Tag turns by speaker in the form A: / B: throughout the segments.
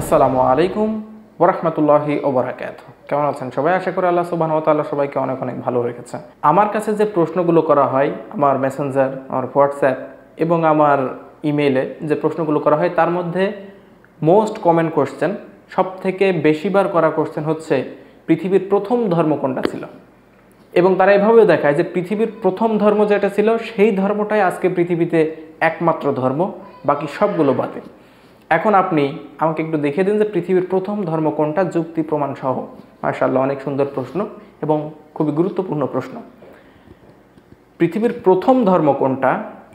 A: আসসালামু আলাইকুম ওয়া রাহমাতুল্লাহি ওয়া বারাকাতুহু। কেমন আছেন সবাই? আশা করি আল্লাহ সুবহানাহু ওয়া তাআলা সবাইকে অনেক অনেক ভালো রেখেছেন। আমার কাছে যে প্রশ্নগুলো করা হয় আমার মেসেঞ্জার, আমার হোয়াটসঅ্যাপ এবং আমার ইমেইলে যে প্রশ্নগুলো করা হয় তার মধ্যে মোস্ট কমন কোশ্চেন, সবথেকে বেশিবার করা কোশ্চেন হচ্ছে পৃথিবীর প্রথম ধর্ম কোনটা ছিল। এবং তারা এভাবেও দেখায় যে পৃথিবীর প্রথম ধর্ম যেটা ছিল সেই ধর্মটাই আজকে পৃথিবীতে একমাত্র ধর্ম, বাকি সবগুলো বাতিল। এখন আপনি আমাকে একটু দেখিয়ে দিন যে পৃথিবীর প্রথম ধর্ম কোনটা, যুক্তি প্রমাণ সহ। মাশাআল্লাহ, অনেক সুন্দর প্রশ্ন এবং খুবই গুরুত্বপূর্ণ প্রশ্ন। পৃথিবীর প্রথম ধর্ম কোনটা,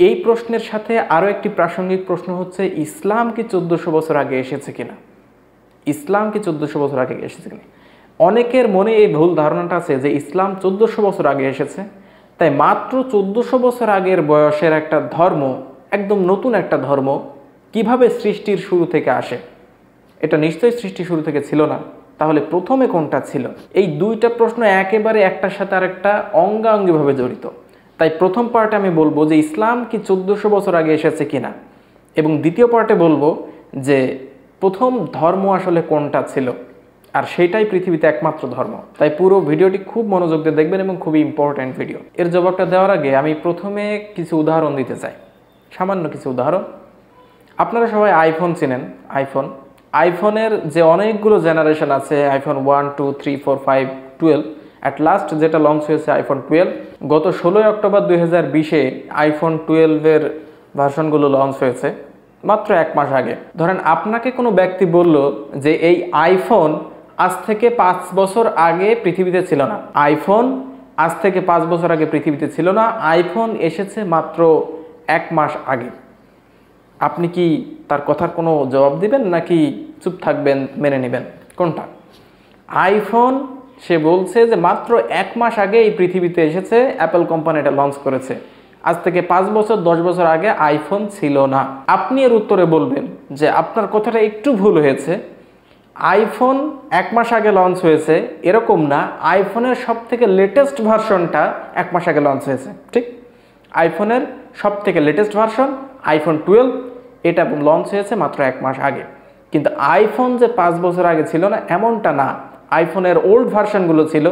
A: এই প্রশ্নের সাথে আরও একটি প্রাসঙ্গিক প্রশ্ন হচ্ছে ইসলাম কি 1400 বছর আগে এসেছে কিনা। ইসলাম কি 1400 বছর আগে এসেছে কিনা। অনেকের মনে এই ভুল ধারণাটা আছে যে ইসলাম 1400 বছর আগে এসেছে, তাই মাত্র 1400 বছর আগের বয়সের একটা ধর্ম, একদম নতুন একটা ধর্ম কিভাবে সৃষ্টির শুরু থেকে আসে। এটা নিশ্চয়ই সৃষ্টি শুরু থেকে ছিল না, তাহলে প্রথমে কোনটা ছিল? এই দুইটা প্রশ্ন একেবারে একটার সাথে আরেকটা অঙ্গাঙ্গিভাবে জড়িত। তাই প্রথম পার্টে আমি বলবো যে ইসলাম কি 1400 বছর আগে এসেছে কিনা, এবং দ্বিতীয় পার্টে বলবো যে প্রথম ধর্ম আসলে কোনটা ছিল, আর সেটাই পৃথিবীতে একমাত্র ধর্ম। তাই পুরো ভিডিওটি খুব মনোযোগ দিয়ে দেখবেন এবং খুবই ইম্পর্ট্যান্ট ভিডিও। এর জবাবটা দেওয়ার আগে আমি প্রথমে কিছু উদাহরণ দিতে চাই, সামান্য কিছু উদাহরণ। আপনারা সবাই আইফোন চেনেন। আইফোনের যে অনেকগুলো জেনারেশন আছে, আইফোন 1, 2, 3, 4, 5, 12, অ্যাট লাস্ট যেটা লঞ্চ হয়েছে আইফোন 12। গত 16 অক্টোবর 2020-এ আইফোন 12-এর ভার্সনগুলো লঞ্চ হয়েছে, মাত্র 1 মাস আগে। ধরেন আপনাকে কোনো ব্যক্তি বলল যে এই আইফোন আজ থেকে 5 বছর আগে পৃথিবীতে ছিল না। আইফোন আজ থেকে 5 বছর আগে পৃথিবীতে ছিল না, আইফোন এসেছে মাত্র 1 মাস আগে। আপনি কি তার কথার কোনো জবাব দিবেন নাকি চুপ থাকবেন, মেনে নেবেন? কোনটা? আইফোন সে বলছে যে মাত্র 1 মাস আগে এই পৃথিবীতে এসেছে, অ্যাপল কোম্পানি এটা লঞ্চ করেছে। আজ থেকে 5 বছর 10 বছর আগে আইফোন ছিল না। আপনি এর উত্তরে বলবেন যে আপনার কথাটা একটু ভুল হয়েছে, আইফোন 1 মাস আগে লঞ্চ হয়েছে এরকম না, আইফোনের সব থেকে লেটেস্ট ভার্সনটা 1 মাস আগে লঞ্চ হয়েছে। ঠিক, আইফোনের সব থেকে লেটেস্ট ভার্সন আইফোন 12, এটা লঞ্চ হয়েছে মাত্র 1 মাস আগে। কিন্তু আইফোন যে 5 বছর আগে ছিল না এমনটা না, আইফোনের ওল্ড ভার্সনগুলো ছিল।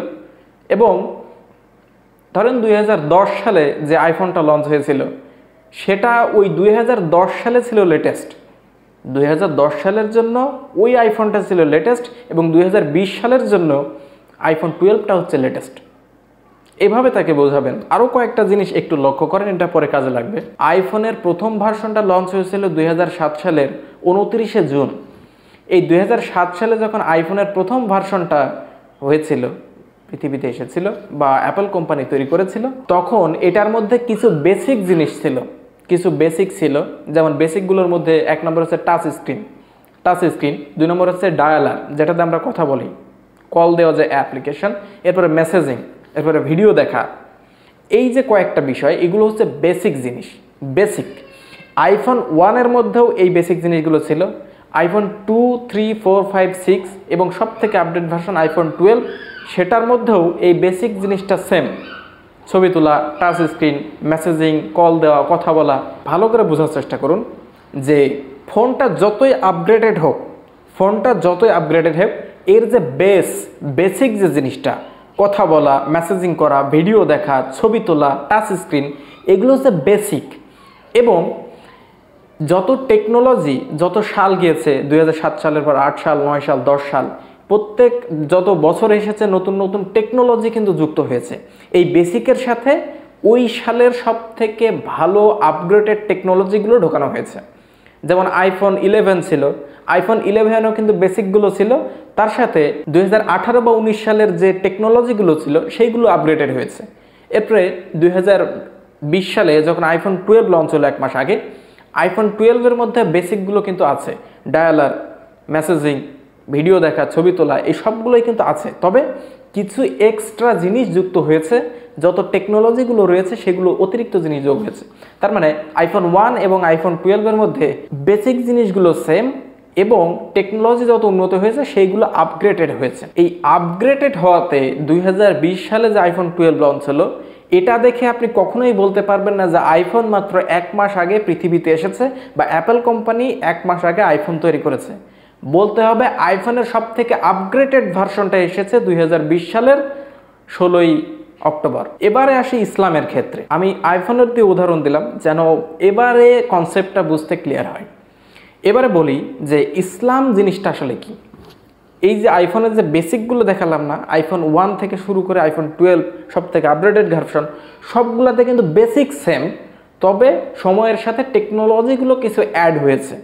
A: এবং ধরেন 2010 সালে যে আইফোনটা লঞ্চ হয়েছিল সেটা ওই 2010 সালে ছিল লেটেস্ট। 2010 সালের জন্য ওই আইফোনটা ছিল লেটেস্ট, এবং 2020 সালের জন্য আইফোন 12টা হচ্ছে লেটেস্ট। এভাবে তাকে বোঝাবেন। আরও কয়েকটা জিনিস একটু লক্ষ্য করেন, এটা পরে কাজে লাগবে। আইফোনের প্রথম ভার্সনটা লঞ্চ হয়েছিল 2007 সালের 29শে জুন। এই 2007 সালে যখন আইফোনের প্রথম ভার্সনটা হয়েছিল, পৃথিবীতে এসেছিল বা অ্যাপল কোম্পানি তৈরি করেছিল, তখন এটার মধ্যে কিছু বেসিক জিনিস ছিল, কিছু বেসিক ছিল। যেমন বেসিকগুলোর মধ্যে 1 নম্বর হচ্ছে টাচ স্ক্রিন, 2 নম্বর হচ্ছে ডায়ালার, যেটাতে আমরা কথা বলি, কল দেওয়া যায় অ্যাপ্লিকেশন, এরপরে মেসেজিং, এরপরে ভিডিও দেখা। এই যে কয়েকটা বিষয়, এগুলো হচ্ছে বেসিক জিনিস, বেসিক। আইফোন 1-এর মধ্যেও এই বেসিক জিনিসগুলো ছিল। আইফোন 2, 3, 4, 5, 6 এবং সব থেকে আপডেট ভার্সন আইফোন 12, সেটার মধ্যেও এই বেসিক জিনিসটা সেম। ছবি তোলা, টাচ স্ক্রিন, মেসেজিং, কল দেওয়া, কথা বলা। ভালো করে বোঝার চেষ্টা করুন যে ফোনটা যতই আপগ্রেডেড হোক, এর যে বেসিক যে জিনিসটা, কথা বলা, মেসেজিং করা, ভিডিও দেখা, ছবি তোলা, টাচ স্ক্রিন, এগুলো হচ্ছে বেসিক। এবং যত টেকনোলজি, যত সাল গিয়েছে, 2007 সালের পর 8 সাল, 9 সাল, 10 সাল, প্রত্যেক যত বছর এসেছে নতুন নতুন টেকনোলজি কিন্তু যুক্ত হয়েছে। এই বেসিকের সাথে ওই সালের সব থেকে ভালো আপগ্রেডেড টেকনোলজিগুলো ঢোকানো হয়েছে। যেমন আইফোন 11 ছিল, আইফোন 11-ও কিন্তু বেসিকগুলো ছিল, তার সাথে 2018 বা 19 সালের যে টেকনোলজিগুলো ছিল সেইগুলো আপগ্রেডেড হয়েছে। এরপরে 2020 সালে যখন আইফোন 12 লঞ্চ হলো 1 মাস আগে, আইফোন 12-এর মধ্যে বেসিকগুলো কিন্তু আছে। ডায়ালার, মেসেজিং, ভিডিও দেখা, ছবি তোলা, এই সবগুলোই কিন্তু আছে। তবে কিছু এক্সট্রা জিনিস যুক্ত হয়েছে, যত টেকনোলজিগুলো রয়েছে সেগুলো অতিরিক্ত জিনিস যোগ হয়েছে। তার মানে আইফোন 1 এবং আইফোন 12-এর মধ্যে বেসিক জিনিসগুলো সেম, এবং টেকনোলজি যত উন্নত হয়েছে সেইগুলো আপগ্রেডেড হয়েছে। এই আপগ্রেডেড হওয়াতে 2020 সালে যে আইফোন 12 লঞ্চ হলো, এটা দেখে আপনি কখনোই বলতে পারবেন না যে আইফোন মাত্র 1 মাস আগে পৃথিবীতে এসেছে বা অ্যাপল কোম্পানি 1 মাস আগে আইফোন তৈরি করেছে। বলতে হবে আইফোনের সব থেকে আপগ্রেডেড ভার্সনটা এসেছে 2020 সালের 16ই অক্টোবর। এবারে আসি ইসলামের ক্ষেত্রে। আমি আইফোনের দিয়ে উদাহরণ দিলাম যেন এবারে কনসেপ্টটা বুঝতে ক্লিয়ার হয়। এবারে বলি যে ইসলাম জিনিসটা আসলে কি। এই যে আইফোনের যে বেসিকগুলো দেখালাম না, আইফোন 1 থেকে শুরু করে আইফোন 12 সব থেকে আপগ্রেডেড ভার্সন, সবগুলোতে কিন্তু বেসিক সেম, তবে সময়ের সাথে টেকনোলজিগুলো কিছু অ্যাড হয়েছে,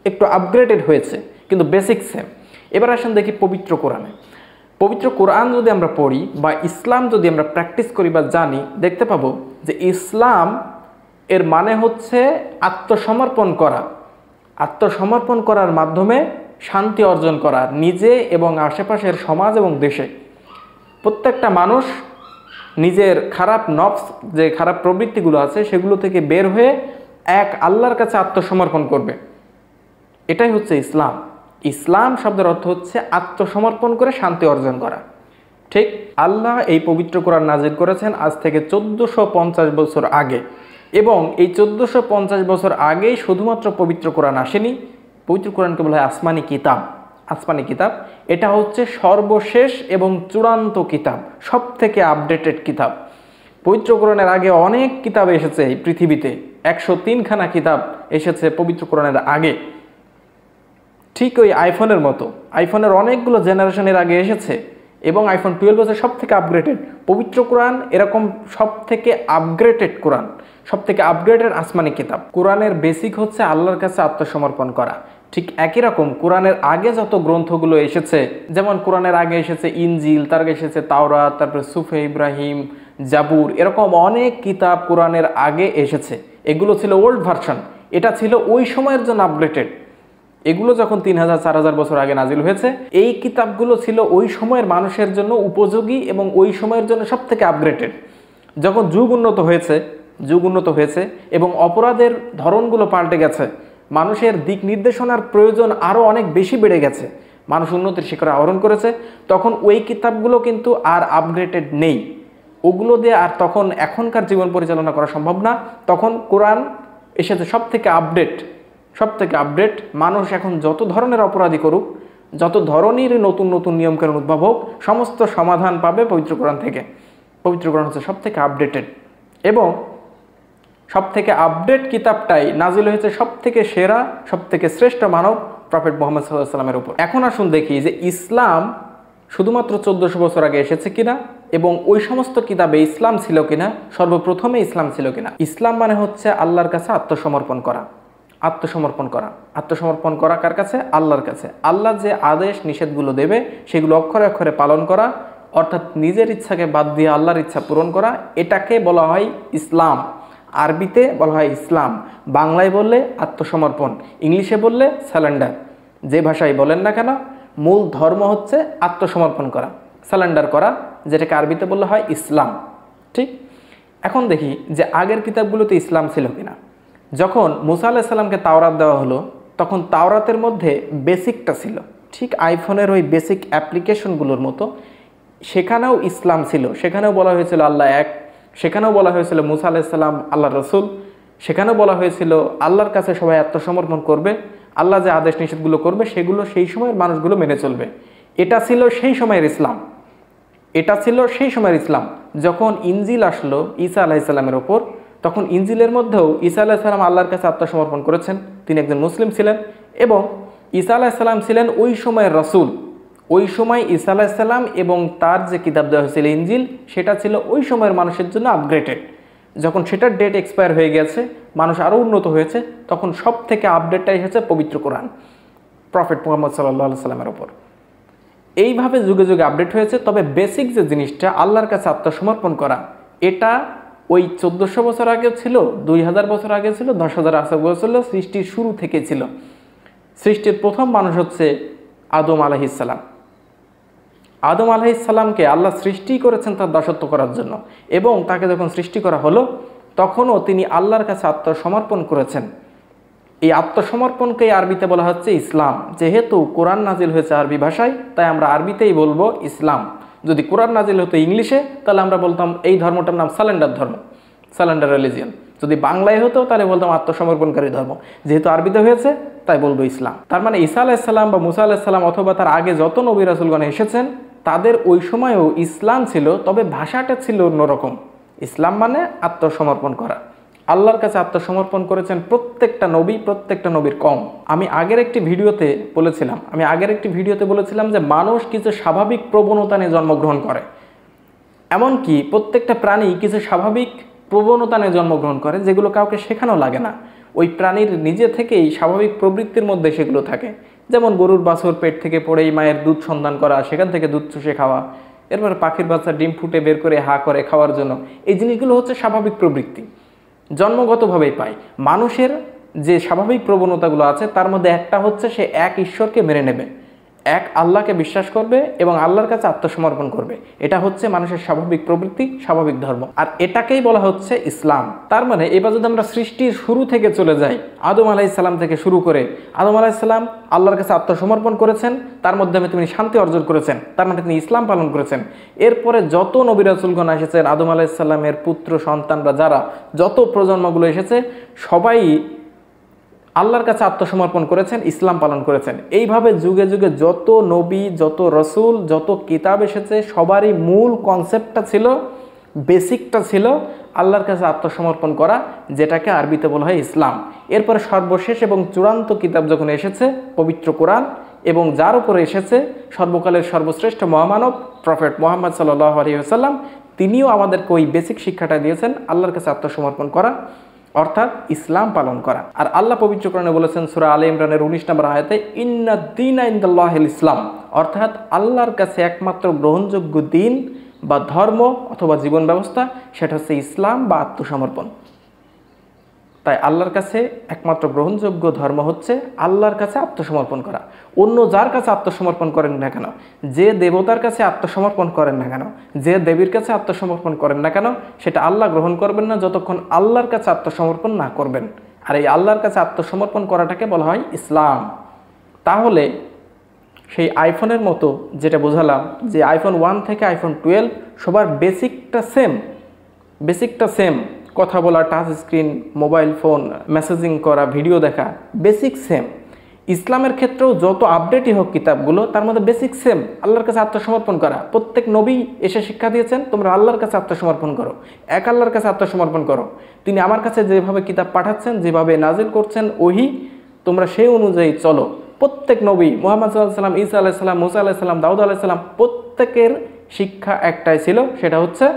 A: একটু আপগ্রেডেড হয়েছে, কিন্তু বেসিক সেম। এবার আসেন দেখি পবিত্র কোরআনে। পবিত্র কোরআন যদি আমরা পড়ি বা ইসলাম যদি আমরা প্র্যাকটিস করি বা জানি, দেখতে পাবো যে ইসলাম এর মানে হচ্ছে আত্মসমর্পণ করা। আত্মসমর্পণ করার মাধ্যমে শান্তি অর্জন করা নিজে এবং আশেপাশের সমাজ এবং দেশে। প্রত্যেকটা মানুষ নিজের খারাপ নফস, যে খারাপ প্রবৃত্তিগুলো আছে সেগুলো থেকে বের হয়ে এক আল্লাহর কাছে আত্মসমর্পণ করবে। এটাই হচ্ছে ইসলাম। ইসলাম শব্দের অর্থ হচ্ছে আত্মসমর্পণ করে শান্তি অর্জন করা। ঠিক আল্লাহ এই পবিত্র কোরআন নাজিল করেছেন আজ থেকে 1450 বছর আগে, এবং এই 1450 বছর আগেই শুধুমাত্র পবিত্র কোরআন আসেনি। পবিত্র কোরআনকে বলা হয় আসমানি কিতাব। আসমানি কিতাব এটা হচ্ছে সর্বশেষ এবং চূড়ান্ত কিতাব, সব থেকে আপডেটেড কিতাব। পবিত্র কোরআনের আগে অনেক কিতাব এসেছে এই পৃথিবীতে, 103খানা কিতাব এসেছে পবিত্র কোরআনের আগে। ঠিক ওই আইফোনের মতো, আইফোনের অনেকগুলো জেনারেশনের আগে এসেছে এবং আইফোন 12 হচ্ছে সব থেকে আপগ্রেডেড। পবিত্র কোরআন এরকম সব থেকে আপগ্রেডেড কোরআন, সব থেকে আপগ্রেডেড আসমানি কিতাব। কোরআনের বেসিক হচ্ছে আল্লাহর কাছে আত্মসমর্পণ করা। ঠিক একই রকম কোরআনের আগে যত গ্রন্থগুলো এসেছে, যেমন কোরআনের আগে এসেছে ইনজিল, তার আগে এসেছে তাওরাত, তারপরে সুফে ইব্রাহিম, জাবুর, এরকম অনেক কিতাব কোরআনের আগে এসেছে। এগুলো ছিল ওল্ড ভার্সন, এটা ছিল ওই সময়ের জন্য আপগ্রেডেড। এগুলো যখন 3000-4000 বছর আগে নাজিল হয়েছে, এই কিতাবগুলো ছিল ওই সময়ের মানুষের জন্য উপযোগী এবং ওই সময়ের জন্য সব থেকে আপগ্রেডেড। যখন যুগ উন্নত হয়েছে এবং অপরাধের ধরনগুলো পাল্টে গেছে, মানুষের দিক নির্দেশনার প্রয়োজন আরও অনেক বেশি বেড়ে গেছে, মানুষ উন্নতির শিখরে আরোহণ করেছে, তখন ওই কিতাবগুলো কিন্তু আর আপগ্রেডেড নেই। ওগুলো দিয়ে আর তখন এখনকার জীবন পরিচালনা করা সম্ভব না। তখন কোরআন এসেছে সব থেকে আপডেট। মানুষ এখন যত ধরনের অপরাধী করুক, যত ধরনের নতুন নতুন নিয়মকানুন উদ্ভব হোক, সমস্ত সমাধান পাবে পবিত্র কোরআন থেকে। পবিত্র কোরআন হচ্ছে সব থেকে আপডেটেড এবং সব থেকে আপডেট কিতাবটাই নাজিল হয়েছে সব থেকে সেরা, সব থেকে শ্রেষ্ঠ মানব প্রফেট মুহাম্মদ সাল্লাল্লাহু আলাইহি ওয়াসাল্লামের উপর। এখন আসুন দেখি যে ইসলাম শুধুমাত্র 1400 বছর আগে এসেছে কিনা এবং ওই সমস্ত কিতাবে ইসলাম ছিল কিনা, সর্বপ্রথমে ইসলাম ছিল কিনা। ইসলাম মানে হচ্ছে আল্লাহর কাছে আত্মসমর্পণ করা। আত্মসমর্পণ করা কার কাছে? আল্লাহর কাছে। আল্লাহ যে আদেশ নিষেধগুলো দেবে সেগুলো অক্ষরে অক্ষরে পালন করা, অর্থাৎ নিজের ইচ্ছাকে বাদ দিয়ে আল্লাহর ইচ্ছা পূরণ করা, এটাকে বলা হয় ইসলাম। আরবিতে বলা হয় ইসলাম, বাংলায় বললে আত্মসমর্পণ, ইংলিশে বললে স্যালেন্ডার। যে ভাষায় বলেন না কেন, মূল ধর্ম হচ্ছে আত্মসমর্পণ করা, স্যালেন্ডার করা, যেটাকে আরবিতে বললে হয় ইসলাম। ঠিক এখন দেখি যে আগের কিতাবগুলোতে ইসলাম ছিল কিনা। যখন মুসা আলাইহিস সালামকে তাওরাত দেওয়া হলো, তখন তাওরাতের মধ্যে বেসিকটা ছিল ঠিক আইফোনের ওই বেসিক অ্যাপ্লিকেশনগুলোর মতো। সেখানেও ইসলাম ছিল, সেখানেও বলা হয়েছিল আল্লাহ এক, সেখানেও বলা হয়েছিল মুসা আলাইহিস সালাম আল্লাহর রসুল, সেখানেও বলা হয়েছিল আল্লাহর কাছে সবাই আত্মসমর্পণ করবে, আল্লাহ যে আদেশ নিষেধগুলো করবে সেগুলো সেই সময়ের মানুষগুলো মেনে চলবে। এটা ছিল সেই সময়ের ইসলাম। যখন ইনজিল আসলো ঈসা আলাইহিস সালামের ওপর, তখন ইনজিলের মধ্যেও ঈসা আলাইহিস সালাম আল্লাহর কাছে আত্মসমর্পণ করেছেন, তিনি একজন মুসলিম ছিলেন এবং ঈসা আলাইহিস সালাম ছিলেন ওই সময়ের রাসূল। ওই সময় ঈসা আলাইহিস সালাম এবং তার যে কিতাব দেওয়া হয়েছিল ইনজিল, সেটা ছিল ওই সময়ের মানুষের জন্য আপগ্রেডেড। যখন সেটার ডেট এক্সপায়ার হয়ে গেছে, মানুষ আরও উন্নত হয়েছে, তখন সব থেকে আপডেটটাই হচ্ছে পবিত্র কোরআন প্রফেট মুহাম্মদ সাল্লাল্লাহু আলাইহি সাল্লামের ওপর। এইভাবে যুগে যুগে আপডেট হয়েছে। তবে বেসিক যে জিনিসটা আল্লাহর কাছে আত্মসমর্পণ করা, এটা ওই 1400 বছর আগে ছিল, 2000 বছর আগে ছিল, 10,000 বছর ছিল, সৃষ্টির শুরু থেকে ছিল। সৃষ্টির প্রথম মানুষ হচ্ছে আদম আলাইহিস সালাম। আদম আলাইহিস সালামকে আল্লাহ সৃষ্টি করেছেন তার দাসত্ব করার জন্য, এবং তাকে যখন সৃষ্টি করা হলো তখনও তিনি আল্লাহর কাছে আত্মসমর্পণ করেছেন। এই আত্মসমর্পণকে আরবিতে বলা হচ্ছে ইসলাম। যেহেতু কোরআন নাজিল হয়েছে আরবি ভাষায়, তাই আমরা আরবিতেই বলবো ইসলাম। যদি কোরআন নাজিল হতো ইংলিশে, তাহলে আমরা বলতাম এই ধর্মটার নাম স্যালেন্ডার ধর্ম, স্যালেন্ডার রিলিজিয়ন। যদি বাংলায় হতো তাহলে বলতাম আত্মসমর্পণকারী ধর্ম। যেহেতু আরবিতে হয়েছে, তাই বলবো ইসলাম। তার মানে ঈসা আলাইহিসসালাম বা মুসা আলাইহিসসালাম অথবা তার আগে যত নবী রাসূলগণ এসেছেন তাদের ওই সময়ও ইসলাম ছিল, তবে ভাষাটা ছিল অন্যরকম। ইসলাম মানে আত্মসমর্পণ করা। আল্লাহর কাছে আত্মসমর্পণ করেছেন প্রত্যেকটা নবী, প্রত্যেকটা নবীর কওম। আমি আগের একটি ভিডিওতে বলেছিলাম যে মানুষ কিছু স্বাভাবিক প্রবণতা নিয়ে জন্মগ্রহণ করে, এমনকি প্রত্যেকটা প্রাণী কিছু স্বাভাবিক প্রবণতা নিয়ে জন্মগ্রহণ করে যেগুলো কাউকে শেখানো লাগে না। ওই প্রাণীর নিজে থেকেই স্বাভাবিক প্রবৃত্তির মধ্যে সেগুলো থাকে। যেমন গরুর বাছুর পেট থেকে পড়েই মায়ের দুধ সন্ধান করা, সেখান থেকে দুধ চুষে খাওয়া, এরপর পাখির বাচ্চা ডিম ফুটে বের করে হা করে খাওয়ার জন্য। এই জিনিসগুলো হচ্ছে স্বাভাবিক প্রবৃত্তি, জন্মগতভাবেই পায়। মানুষের যে স্বাভাবিক প্রবণতাগুলো আছে তার মধ্যে একটা হচ্ছে সে এক ঈশ্বরকে মেনে নেবে, এক আল্লাহকে বিশ্বাস করবে এবং আল্লাহর কাছে আত্মসমর্পণ করবে। এটা হচ্ছে মানুষের স্বাভাবিক প্রবৃত্তি, স্বাভাবিক ধর্ম, আর এটাকেই বলা হচ্ছে ইসলাম। তার মানে এবার যদি আমরা সৃষ্টির শুরু থেকে চলে যাই, আদম আলাইহিসসালাম থেকে শুরু করে, আদম আলাইহিসসালাম আল্লাহর কাছে আত্মসমর্পণ করেছেন, তার মাধ্যমে তিনি শান্তি অর্জন করেছেন, তার মানে তিনি ইসলাম পালন করেছেন। এরপরে যত নবী রাসূলগণ এসেছেন, আদম আলাইহিসসালামের পুত্র সন্তানরা যারা, যত প্রজন্মগুলো এসেছে, সবাই আল্লাহর কাছে আত্মসমর্পণ করেছেন, ইসলাম পালন করেছেন। এইভাবে যুগে যুগে যত নবী, যত রসুল, যত কিতাব এসেছে, সবারই মূল কনসেপ্টটা ছিল, বেসিকটা ছিল আল্লাহর কাছে আত্মসমর্পণ করা, যেটাকে আরবিতে বলা হয় ইসলাম। এরপরে সর্বশেষ এবং চূড়ান্ত কিতাব যখন এসেছে পবিত্র কোরআন, এবং যার উপরে এসেছে সর্বকালের সর্বশ্রেষ্ঠ মহামানব প্রফেট মুহাম্মদ সাল্লাল্লাহু আলাইহি ওয়াসাল্লাম, তিনিও আমাদেরকে ওই বেসিক শিক্ষাটা দিয়েছেন, আল্লাহর কাছে আত্মসমর্পণ করা অর্থাৎ ইসলাম পালন করা। আর আল্লাহ পবিত্র কোরআনে বলেছেন সূরা আলে ইমরানের 19 নম্বর আয়াতে, ইন্নাদ-দীনা ইনদাল্লাহিল ইসলাম, অর্থাৎ আল্লাহর কাছে একমাত্র গ্রহণযোগ্য দিন বা ধর্ম অথবা জীবন ব্যবস্থা সেটা হচ্ছে ইসলাম বা আত্মসমর্পণ। তাই আল্লাহর কাছে একমাত্র গ্রহণযোগ্য ধর্ম হচ্ছে আল্লাহর কাছে আত্মসমর্পণ করা। অন্য যার কাছে আত্মসমর্পণ করেন না কেন, যে দেবতার কাছে আত্মসমর্পণ করেন না কেন, যে দেবীর কাছে আত্মসমর্পণ করেন না কেন, সেটা আল্লাহ গ্রহণ করবেন না যতক্ষণ আল্লাহর কাছে আত্মসমর্পণ না করবেন। আর এই আল্লাহর কাছে আত্মসমর্পণ করাটাকে বলা হয় ইসলাম। তাহলে সেই আইফোনের মতো যেটা বোঝালাম, যে আইফোন 1 থেকে আইফোন 12 সবার বেসিকটা সেম, কথা বলা, touch screen, mobile phone, messaging করা, ভিডিও দেখা, বেসিক সেম। ইসলামের ক্ষেত্রেও যত আপডেটই হোক কিতাবগুলো, তার মধ্যে বেসিক সেম, আল্লাহর কাছে আত্মসমর্পণ করা। প্রত্যেক নবী এসে শিক্ষা দিয়েছেন তোমরা আল্লাহর কাছে আত্মসমর্পণ করো, এক আল্লাহর কাছে আত্মসমর্পণ করো। তিনি আমার কাছে যেভাবে কিতাব পাঠাচ্ছেন, যেভাবে নাজিল করছেন ওহী, তোমরা সেই অনুযায়ী চলো। প্রত্যেক নবী মুহাম্মদ সাল্লাল্লাহু আলাইহি ওয়াসাল্লাম, ঈসা আলাইহিস সালাম, মুসা আলাইহিস সালাম, দাউদ আলাইহিস সালাম, প্রত্যেকের শিক্ষা একটাই ছিল, সেটা হচ্ছে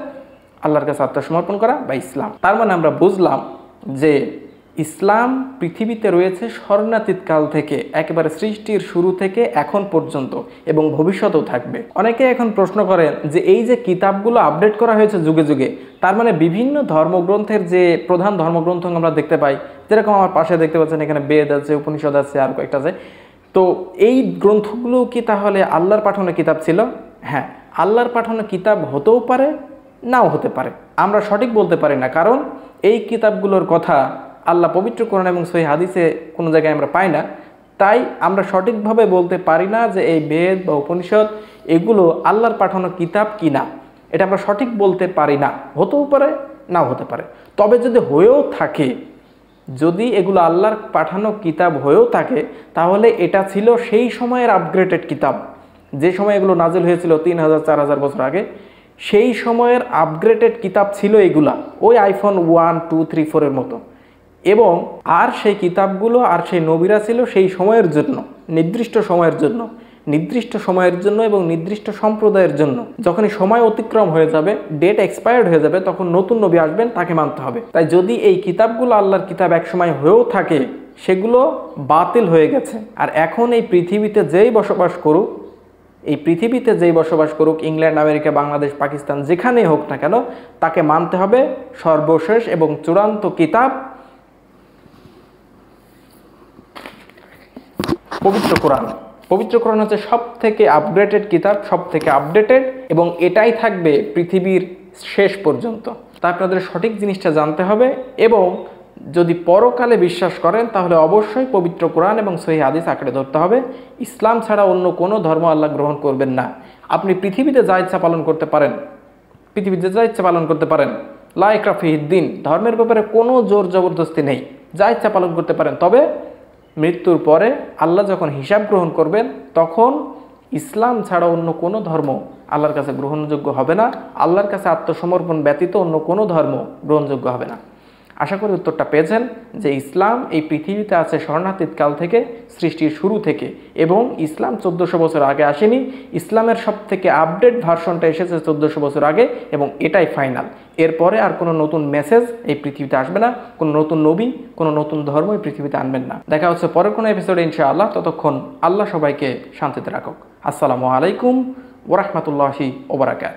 A: আল্লাহর কাছে আত্মসমর্পণ করা বা ইসলাম। তার মানে আমরা বুঝলাম যে ইসলাম পৃথিবীতে রয়েছে স্মরণাতীত কাল থেকে, একেবারে সৃষ্টির শুরু থেকে এখন পর্যন্ত, এবং ভবিষ্যতেও থাকবে। অনেকে এখন প্রশ্ন করেন যে এই যে কিতাবগুলো আপডেট করা হয়েছে যুগে যুগে, তার মানে বিভিন্ন ধর্মগ্রন্থের যে প্রধান ধর্মগ্রন্থ আমরা দেখতে পাই, যেরকম আমার পাশে দেখতে পাচ্ছেন এখানে বেদ আছে, উপনিষদ আছে, আর কয়েকটা আছে, তো এই গ্রন্থগুলো কি তাহলে আল্লাহর পাঠানো কিতাব ছিল? হ্যাঁ, আল্লাহর পাঠানো কিতাব হতেও পারে, নাও হতে পারে, আমরা সঠিক বলতে পারি না। কারণ এই কিতাবগুলোর কথা আল্লাহ পবিত্র কোরআন এবং সহিহ হাদিসে কোনো জায়গায় আমরা পাই না, তাই আমরা সঠিকভাবে বলতে পারি না যে এই বেদ বা উপনিষদ এগুলো আল্লাহর পাঠানো কিতাব কি না, এটা আমরা সঠিক বলতে পারি না। হতেও পারে, নাও হতে পারে। তবে যদি হয়েও থাকে, যদি এগুলো আল্লাহর পাঠানো কিতাব হয়েও থাকে, তাহলে এটা ছিল সেই সময়ের আপগ্রেডেড কিতাব, যে সময় এগুলো নাজিল হয়েছিল 3000 4000 বছর আগে, সেই সময়ের আপগ্রেডেড কিতাব ছিল এগুলা, ওই আইফোন 1 2 3 4 এর মতো। এবং আর সেই কিতাবগুলো আর সেই নবীরা ছিল সেই সময়ের জন্য, নির্দিষ্ট সময়ের জন্য, এবং নির্দিষ্ট সম্প্রদায়ের জন্য। যখনই সময় অতিক্রম হয়ে যাবে, ডেট এক্সপায়ার্ড হয়ে যাবে, তখন নতুন নবী আসবেন, তাকে মানতে হবে। তাই যদি এই কিতাবগুলো আল্লাহর কিতাব এক সময় হয়েও থাকে, সেগুলো বাতিল হয়ে গেছে। আর এখন এই পৃথিবীতে যেই বসবাস করুক, ইংল্যান্ড, আমেরিকা, বাংলাদেশ, পাকিস্তান, যেখানেই হোক না কেন, তাকে মানতে হবে সর্বশেষ এবং চূড়ান্ত কিতাব পবিত্র কোরআন। পবিত্র কোরআন হচ্ছে সব থেকে আপগ্রেডেড কিতাব, সব থেকে আপডেটেড, এবং এটাই থাকবে পৃথিবীর শেষ পর্যন্ত। তা আপনাদের সঠিক জিনিসটা জানতে হবে, এবং যদি পরকালে বিশ্বাস করেন তাহলে অবশ্যই পবিত্র কোরআন এবং সহিহ হাদিস আঁকড়ে ধরতে হবে। ইসলাম ছাড়া অন্য কোনো ধর্ম আল্লাহ গ্রহণ করবেন না। আপনি পৃথিবীতে যা ইচ্ছা পালন করতে পারেন, লা ইকরাহা ফিদ্দিন, ধর্মের ব্যাপারে কোনো জোর জবরদস্তি নেই, যা ইচ্ছা পালন করতে পারেন। তবে মৃত্যুর পরে আল্লাহ যখন হিসাব গ্রহণ করবেন তখন ইসলাম ছাড়া অন্য কোনো ধর্ম আল্লাহর কাছে গ্রহণযোগ্য হবে না। আল্লাহর কাছে আত্মসমর্পণ ব্যতীত অন্য কোনো ধর্ম গ্রহণযোগ্য হবে না। আশা করি উত্তরটা পেয়েছেন যে ইসলাম এই পৃথিবীতে আছে স্বর্ণাতীত কাল থেকে, সৃষ্টির শুরু থেকে, এবং ইসলাম 1400 বছর আগে আসেনি। ইসলামের সব থেকে আপডেট ভার্সনটা এসেছে 1400 বছর আগে, এবং এটাই ফাইনাল। এরপরে আর কোনো নতুন মেসেজ এই পৃথিবীতে আসবে না, কোনো নতুন নবী, কোনো নতুন ধর্ম এই পৃথিবীতে আনবেন না। দেখা হচ্ছে পরের কোনো এপিসোডে ইনশাআল্লাহ। ততক্ষণ আল্লাহ সবাইকে শান্তিতে রাখুক। আসসালামু আলাইকুম ওয়া রাহমাতুল্লাহি ওয়া বারাকাতুহু।